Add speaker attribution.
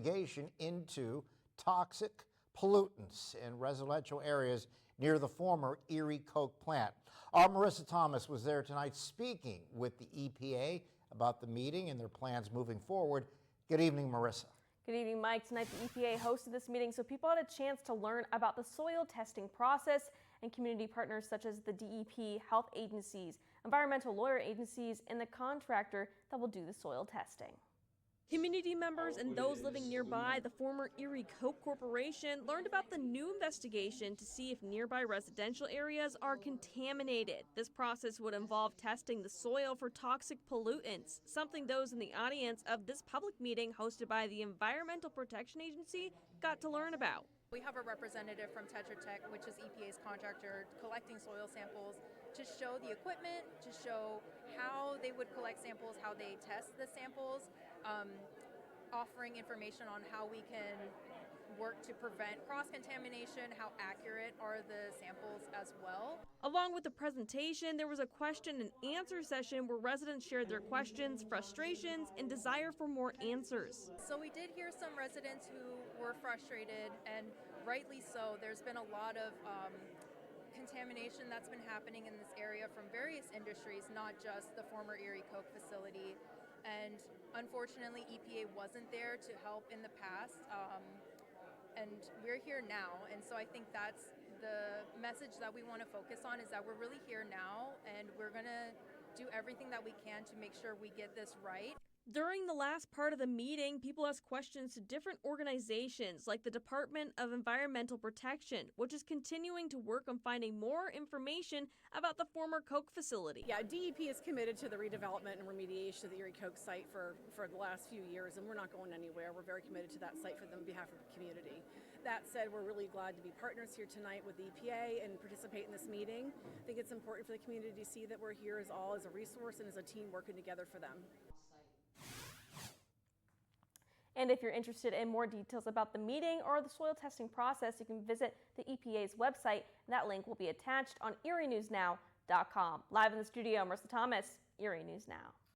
Speaker 1: investigation into toxic pollutants in residential areas near the former Erie Coke plant. Our Marissa Thomas was there tonight speaking with the EPA about the meeting and their plans moving forward. Good evening, Marissa.
Speaker 2: Good evening, Mike. Tonight the EPA hosted this meeting so people had a chance to learn about the soil testing process, and community partners such as the DEP, health agencies, environmental lawyer agencies, and the contractor that will do the soil testing. Community members and those living nearby the former Erie Coke Corporation learned about the new investigation to see if nearby residential areas are contaminated. This process would involve testing the soil for toxic pollutants, something those in the audience of this public meeting hosted by the Environmental Protection Agency got to learn about.
Speaker 3: We have a representative from Tetra Tech, which is EPA's contractor, collecting soil samples to show the equipment, to show how they would collect samples, how they test the samples, offering information on how we can work to prevent cross-contamination, how accurate are the samples as well.
Speaker 2: Along with the presentation, there was a question and answer session where residents shared their questions, frustrations, and desire for more answers.
Speaker 3: So we did hear some residents who were frustrated, and rightly so. There's been a lot of contamination that's been happening in this area from various industries, not just the former Erie Coke facility. And unfortunately, EPA wasn't there to help in the past. And we're here now, and so I think that's the message that we want to focus on, is that we're really here now, and we're going to do everything that we can to make sure we get this right.
Speaker 2: During the last part of the meeting, people asked questions to different organizations like the Department of Environmental Protection, which is continuing to work on finding more information about the former Coke facility.
Speaker 4: Yeah, DEP is committed to the redevelopment and remediation of the Erie Coke site for the last few years, and we're not going anywhere. We're very committed to that site for on behalf of the community. That said, we're really glad to be partners here tonight with the EPA and participate in this meeting. I think it's important for the community to see that we're here as a resource and as a team working together for them.
Speaker 2: And if you're interested in more details about the meeting or the soil testing process, you can visit the EPA's website, and that link will be attached on erienewsnow.com. Live in the studio, Marissa Thomas, Erie News Now.